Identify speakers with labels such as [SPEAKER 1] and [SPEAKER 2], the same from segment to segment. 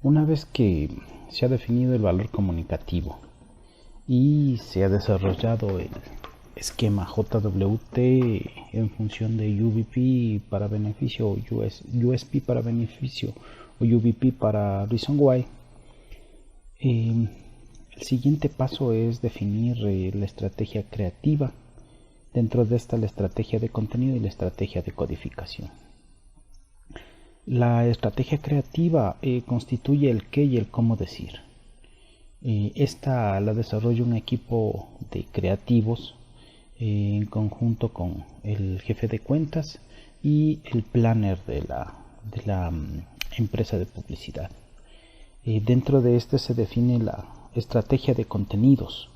[SPEAKER 1] Una vez que se ha definido el valor comunicativo y se ha desarrollado el esquema JWT en función de UVP para beneficio, USP para beneficio o UVP para reason why, el siguiente paso es definir la estrategia creativa. Dentro de esta, la estrategia de contenido y la estrategia de codificación. La estrategia creativa constituye el qué y el cómo decir. Esta la desarrolla un equipo de creativos en conjunto con el jefe de cuentas y el planner de la empresa de publicidad. Dentro de este se define la estrategia de contenidos,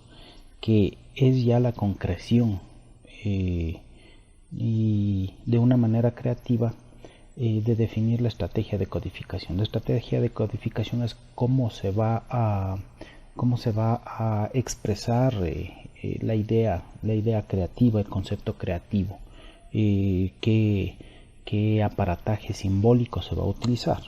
[SPEAKER 1] que es ya la concreción y de una manera creativa de definir la estrategia de codificación. La estrategia de codificación es cómo se va a expresar la idea creativa, el concepto creativo, qué aparataje simbólico se va a utilizar.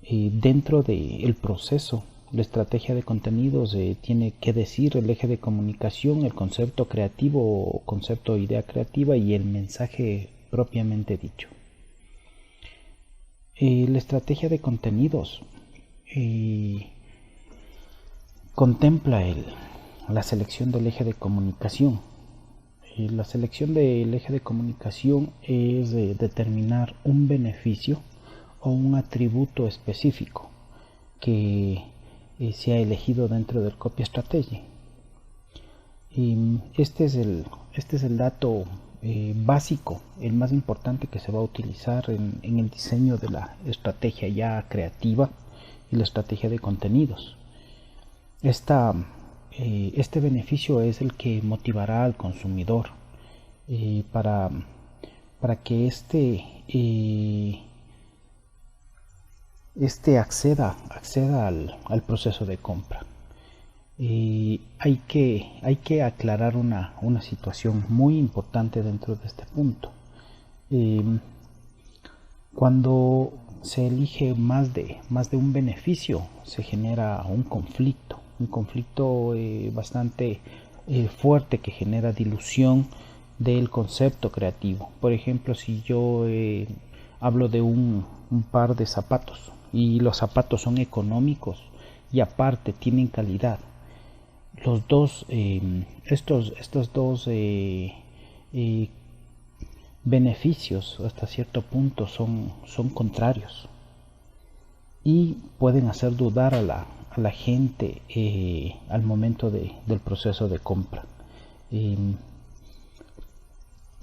[SPEAKER 1] Dentro del proceso, la estrategia de contenidos tiene que decir el eje de comunicación, el concepto creativo o concepto o idea creativa y el mensaje propiamente dicho. La estrategia de contenidos contempla la selección del eje de comunicación. La selección del eje de comunicación es determinar un beneficio o un atributo específico que se ha elegido dentro del copy strategy. Este es el dato básico, el más importante que se va a utilizar en el diseño de la estrategia ya creativa y la estrategia de contenidos. Este beneficio es el que motivará al consumidor para que acceda al proceso de compra. Hay que aclarar una situación muy importante dentro de este punto. Cuando se elige más de un beneficio, se genera un conflicto bastante fuerte que genera dilución del concepto creativo. Por ejemplo, si yo hablo de un par de zapatos y los zapatos son económicos y aparte tienen calidad, los dos estos dos beneficios hasta cierto punto son contrarios y pueden hacer dudar a la gente al momento del proceso de compra.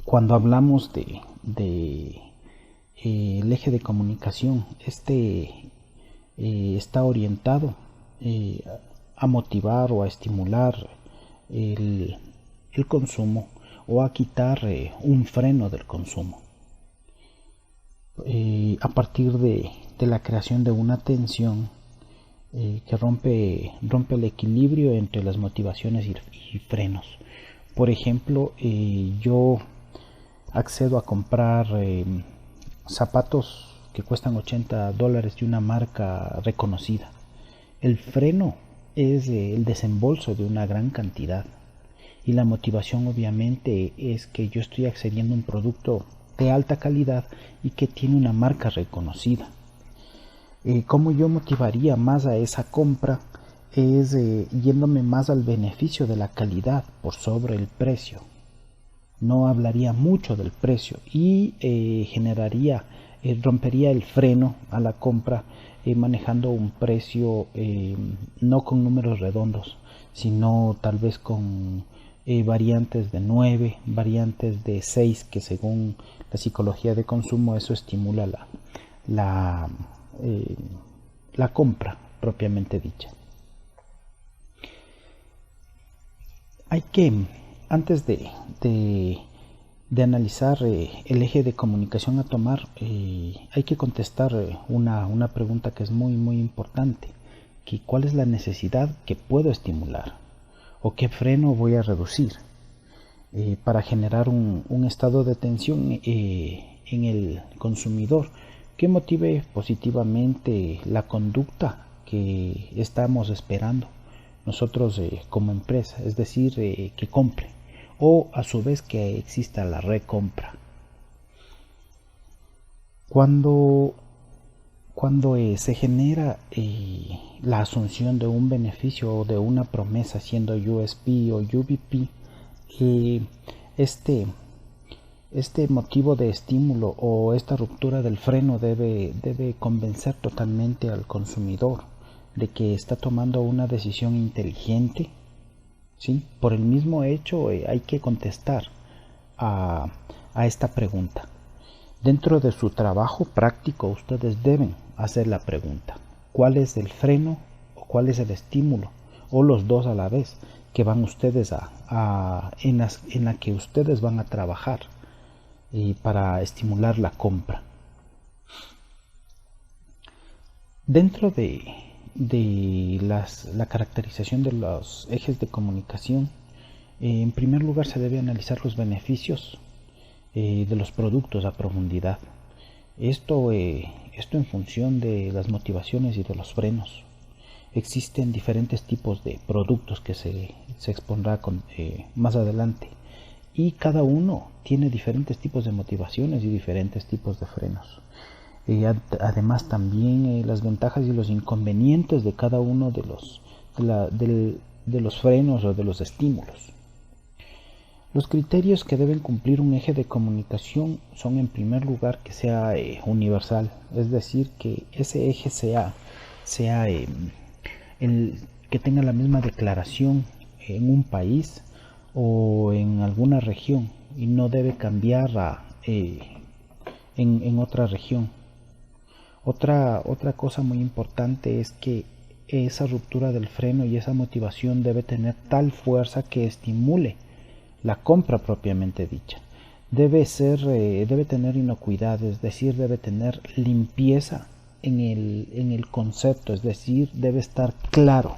[SPEAKER 1] Cuando hablamos de el eje de comunicación, está orientado a motivar o a estimular el consumo o a quitar un freno del consumo a partir de la creación de una tensión que rompe el equilibrio entre las motivaciones y frenos. Por ejemplo, yo accedo a comprar zapatos que cuestan $80 de una marca reconocida. El freno es el desembolso de una gran cantidad y la motivación obviamente es que yo estoy accediendo a un producto de alta calidad y que tiene una marca reconocida. ¿Cómo yo motivaría más a esa compra? Es yéndome más al beneficio de la calidad por sobre el precio. No hablaría mucho del precio y rompería el freno a la compra manejando un precio no con números redondos, sino tal vez con variantes de 9, variantes de 6, que según la psicología de consumo eso estimula la compra propiamente dicha. Hay que, antes de analizar el eje de comunicación a tomar, hay que contestar una pregunta que es muy importante, que ¿cuál es la necesidad que puedo estimular o qué freno voy a reducir para generar un estado de tensión en el consumidor que motive positivamente la conducta que estamos esperando nosotros como empresa, es decir, que compre, o a su vez que exista la recompra. Cuando se genera la asunción de un beneficio o de una promesa siendo USP o UVP, este motivo de estímulo o esta ruptura del freno debe convencer totalmente al consumidor de que está tomando una decisión inteligente, ¿sí? Por el mismo hecho hay que contestar a esta pregunta. Dentro de su trabajo práctico ustedes deben hacer la pregunta: ¿cuál es el freno o cuál es el estímulo, o los dos a la vez, que van ustedes en la que ustedes van a trabajar para estimular la compra? Dentro de la caracterización de los ejes de comunicación, en primer lugar se debe analizar los beneficios de los productos a profundidad. Esto en función de las motivaciones y de los frenos. Existen diferentes tipos de productos que se expondrá más adelante, y cada uno tiene diferentes tipos de motivaciones y diferentes tipos de frenos. Además también las ventajas y los inconvenientes de cada uno de los frenos o de los estímulos. Los criterios que deben cumplir un eje de comunicación son, en primer lugar, que sea universal, es decir, que ese eje sea que tenga la misma declaración en un país o en alguna región, y no debe cambiar en otra región. Otra cosa muy importante es que esa ruptura del freno y esa motivación debe tener tal fuerza que estimule la compra propiamente dicha. Debe tener inocuidad, es decir, debe tener limpieza en el concepto, es decir, debe estar claro.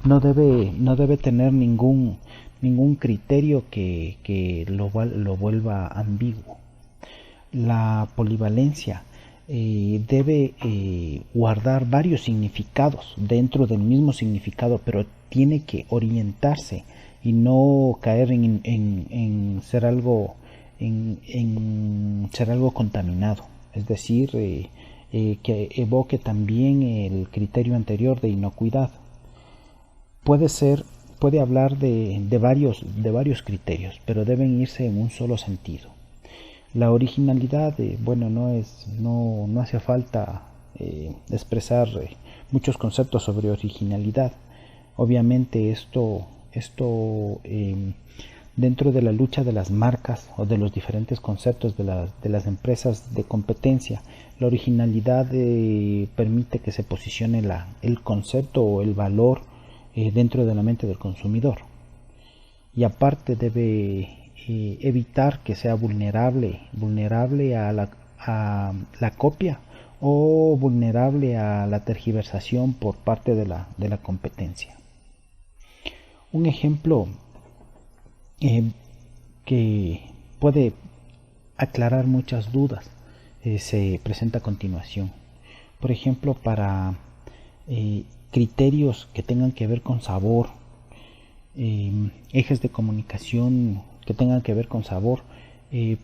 [SPEAKER 1] No debe tener ningún criterio que lo vuelva ambiguo. La polivalencia debe guardar varios significados dentro del mismo significado, pero tiene que orientarse y no caer en ser algo contaminado, es decir, que evoque también el criterio anterior de inocuidad. Puede hablar de varios criterios, pero deben irse en un solo sentido. La originalidad, no hace falta expresar muchos conceptos sobre originalidad. Obviamente esto dentro de la lucha de las marcas o de los diferentes conceptos de las empresas de competencia, la originalidad permite que se posicione el concepto o el valor dentro de la mente del consumidor, y aparte debe evitar que sea vulnerable a la copia o vulnerable a la tergiversación por parte de la competencia. Un ejemplo que puede aclarar muchas dudas se presenta a continuación. Por ejemplo, para criterios que tengan que ver con sabor, ejes de comunicación que tengan que ver con sabor,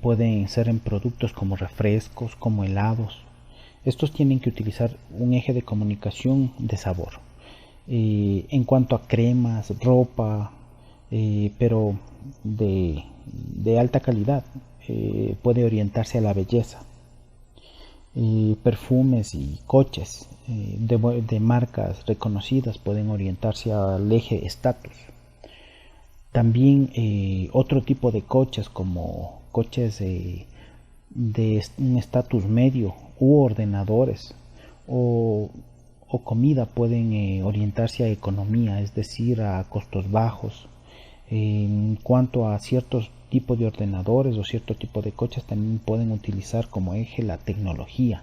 [SPEAKER 1] pueden ser en productos como refrescos, como helados. Estos tienen que utilizar un eje de comunicación de sabor. En cuanto a cremas, ropa, pero de alta calidad, puede orientarse a la belleza. Perfumes y coches de marcas reconocidas pueden orientarse al eje estatus. También otro tipo de coches, como coches de un estatus medio, u ordenadores o comida, pueden orientarse a economía, es decir, a costos bajos. En cuanto a ciertos tipos de ordenadores o cierto tipo de coches, también pueden utilizar como eje la tecnología.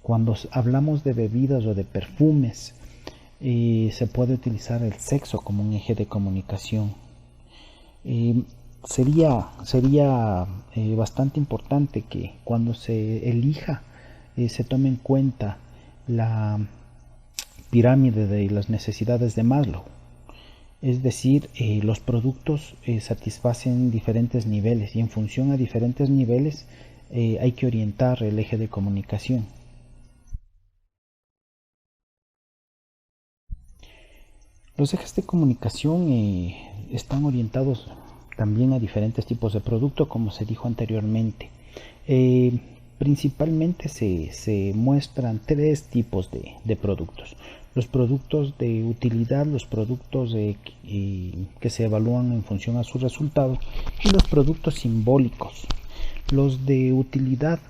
[SPEAKER 1] Cuando hablamos de bebidas o de perfumes, se puede utilizar el sexo como un eje de comunicación. Sería bastante importante que cuando se elija se tome en cuenta la pirámide de las necesidades de Maslow. Es decir, los productos satisfacen diferentes niveles y en función a diferentes niveles hay que orientar el eje de comunicación. Los ejes de comunicación están orientados también a diferentes tipos de producto, como se dijo anteriormente. Principalmente se muestran tres tipos de productos. Los productos de utilidad, los productos que se evalúan en función a su resultado, y los productos simbólicos. Los de utilidad,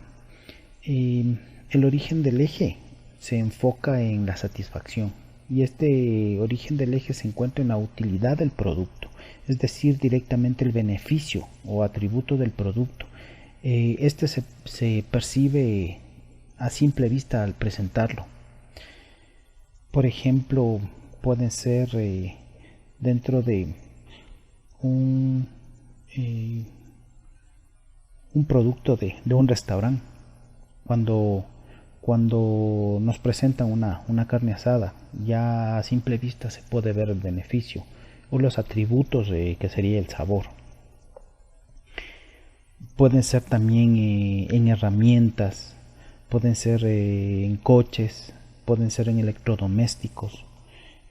[SPEAKER 1] el origen del eje se enfoca en la satisfacción, y este origen del eje se encuentra en la utilidad del producto, es decir, directamente el beneficio o atributo del producto. Este se percibe a simple vista al presentarlo. Por ejemplo, pueden ser dentro de un producto de un restaurante. Cuando nos presentan una carne asada, ya a simple vista se puede ver el beneficio o los atributos que sería el sabor. Pueden ser también en herramientas, pueden ser en coches, pueden ser en electrodomésticos,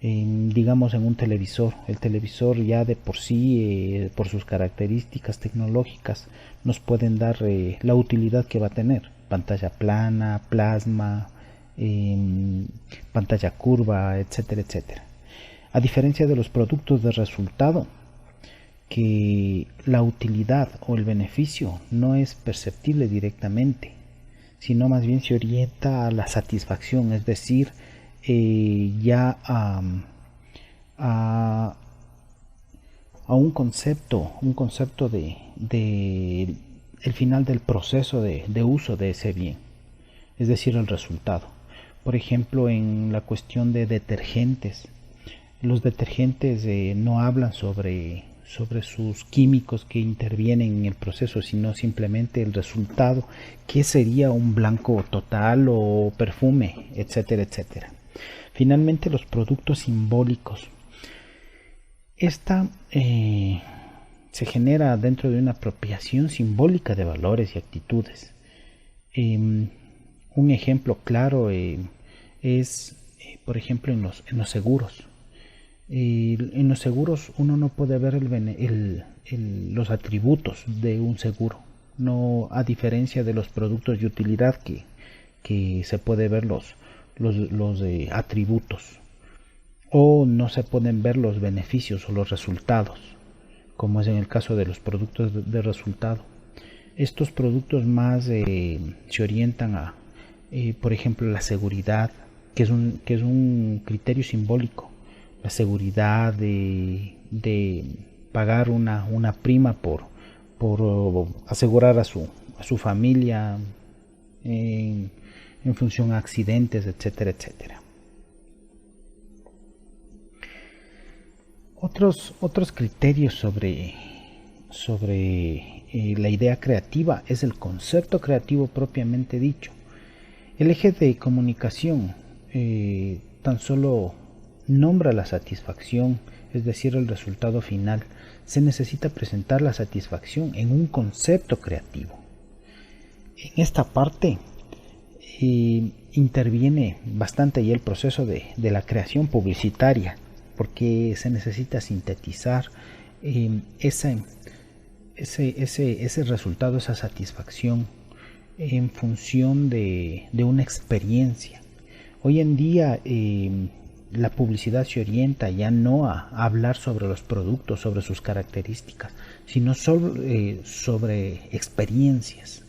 [SPEAKER 1] digamos en un televisor. El televisor ya de por sí, por sus características tecnológicas, nos pueden dar la utilidad que va a tener: pantalla plana, plasma, pantalla curva, etcétera, etcétera. A diferencia de los productos de resultado, que la utilidad o el beneficio no es perceptible directamente, sino más bien se orienta a la satisfacción, es decir, ya a un concepto de el final del proceso de uso de ese bien, es decir, el resultado. Por ejemplo, en la cuestión de detergentes, los detergentes no hablan sobre sus químicos que intervienen en el proceso, sino simplemente el resultado, que sería un blanco total o perfume, etcétera, etcétera. Finalmente, los productos simbólicos. Esta se genera dentro de una apropiación simbólica de valores y actitudes. Un ejemplo claro es, por ejemplo, en los seguros. En los seguros uno no puede ver los atributos de un seguro, no, a diferencia de los productos de utilidad que se puede ver los atributos, o no se pueden ver los beneficios o los resultados, como es en el caso de los productos de resultado. Estos productos más se orientan a, por ejemplo, la seguridad, que es un criterio simbólico. La seguridad de pagar una prima por asegurar a su familia en función a accidentes, etcétera, etcétera. Otros criterios sobre la idea creativa es el concepto creativo propiamente dicho. El eje de comunicación tan solo nombra la satisfacción, es decir, el resultado final. Se necesita presentar la satisfacción en un concepto creativo. En esta parte interviene bastante ya el proceso de la creación publicitaria, porque se necesita sintetizar ese resultado, esa satisfacción en función de una experiencia. Hoy en día la publicidad se orienta ya no a hablar sobre los productos, sobre sus características, sino sobre experiencias.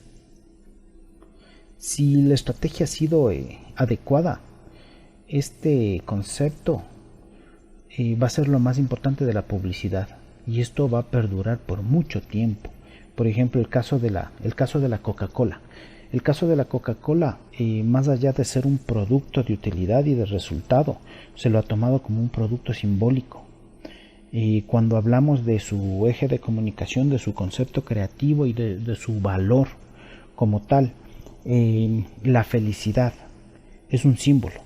[SPEAKER 1] Si la estrategia ha sido adecuada, este concepto va a ser lo más importante de la publicidad, y esto va a perdurar por mucho tiempo. Por ejemplo, el caso de la Coca-Cola. El caso de la Coca-Cola, más allá de ser un producto de utilidad y de resultado, se lo ha tomado como un producto simbólico. Cuando hablamos de su eje de comunicación, de su concepto creativo y de su valor como tal, la felicidad es un símbolo.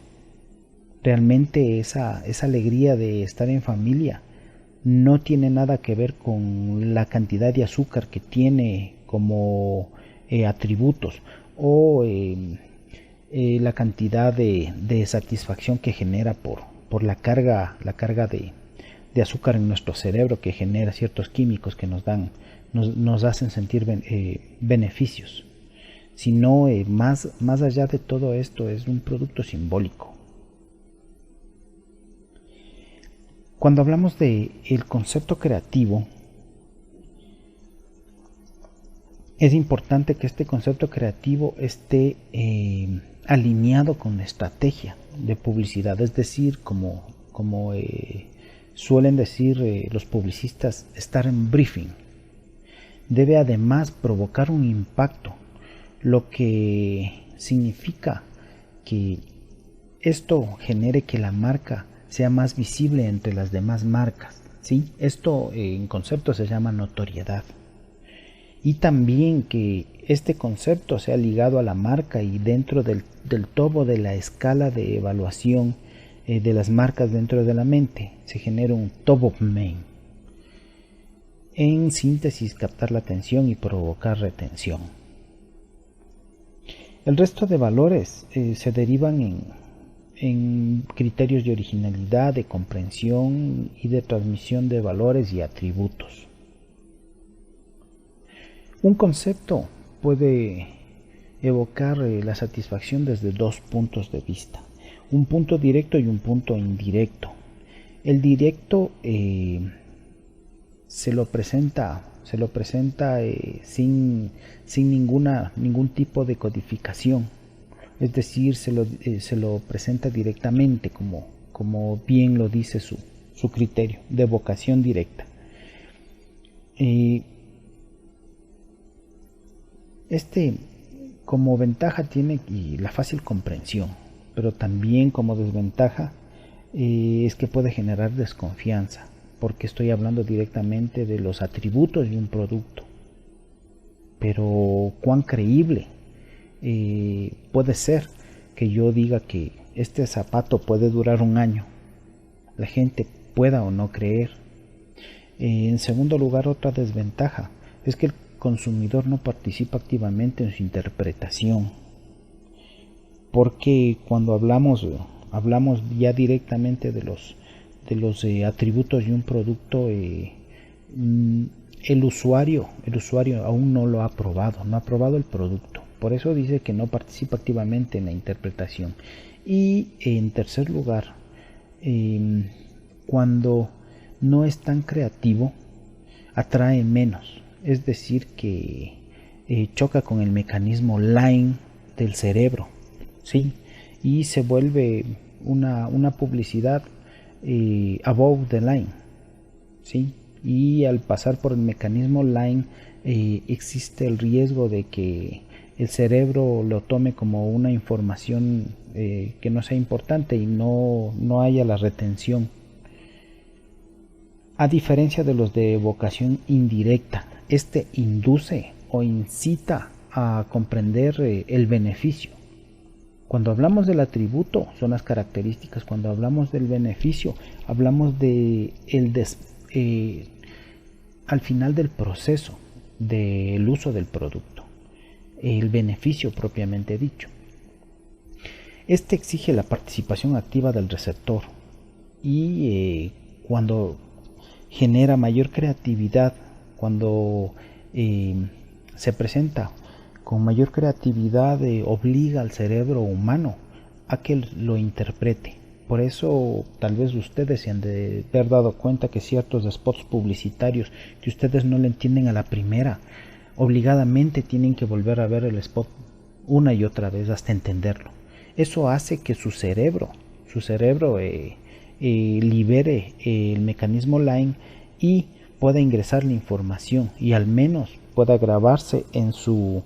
[SPEAKER 1] Realmente esa alegría de estar en familia no tiene nada que ver con la cantidad de azúcar que tiene como atributos o la cantidad de satisfacción que genera por la carga de azúcar en nuestro cerebro, que genera ciertos químicos que nos hacen sentir beneficios, sino más allá de todo esto es un producto simbólico. Cuando hablamos de el concepto creativo, es importante que este concepto creativo esté alineado con la estrategia de publicidad, es decir, como suelen decir los publicistas, estar en briefing. Debe además provocar un impacto, lo que significa que esto genere que la marca sea más visible entre las demás marcas, ¿sí? Esto en concepto se llama notoriedad. Y también que este concepto sea ligado a la marca y dentro del topo de la escala de evaluación de las marcas dentro de la mente se genera un top of mind. En síntesis, captar la atención y provocar retención. El resto de valores se derivan en criterios de originalidad, de comprensión y de transmisión de valores y atributos. Un concepto puede evocar la satisfacción desde dos puntos de vista, un punto directo y un punto indirecto. El directo se lo presenta sin ningún tipo de codificación, es decir, se lo presenta directamente como bien lo dice su criterio de evocación directa. Como ventaja tiene la fácil comprensión, pero también como desventaja es que puede generar desconfianza, porque estoy hablando directamente de los atributos de un producto. Pero cuán creíble puede ser que yo diga que este zapato puede durar un año, la gente pueda o no creer. En segundo lugar, otra desventaja es que el consumidor no participa activamente en su interpretación, porque cuando hablamos ya directamente de los atributos de un producto, el usuario aún no lo ha probado, no ha probado el producto, por eso dice que no participa activamente en la interpretación. Y en tercer lugar, cuando no es tan creativo, atrae menos, es decir que choca con el mecanismo line del cerebro, ¿sí? Y se vuelve una publicidad above the line, ¿sí? Y al pasar por el mecanismo line existe el riesgo de que el cerebro lo tome como una información que no sea importante y no haya la retención. A diferencia de los de evocación indirecta, este induce o incita a comprender el beneficio. Cuando hablamos del atributo son las características, cuando hablamos del beneficio hablamos de al final del proceso del uso del producto, el beneficio propiamente dicho. Este exige la participación activa del receptor y cuando genera mayor creatividad, cuando se presenta con mayor creatividad, obliga al cerebro humano a que lo interprete. Por eso tal vez ustedes se han de haber dado cuenta que ciertos spots publicitarios que ustedes no le entienden a la primera, obligadamente tienen que volver a ver el spot una y otra vez hasta entenderlo. Eso hace que su cerebro libere el mecanismo line y pueda ingresar la información y al menos pueda grabarse en su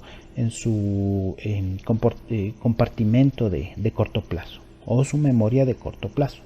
[SPEAKER 1] compartimento de corto plazo o su memoria de corto plazo.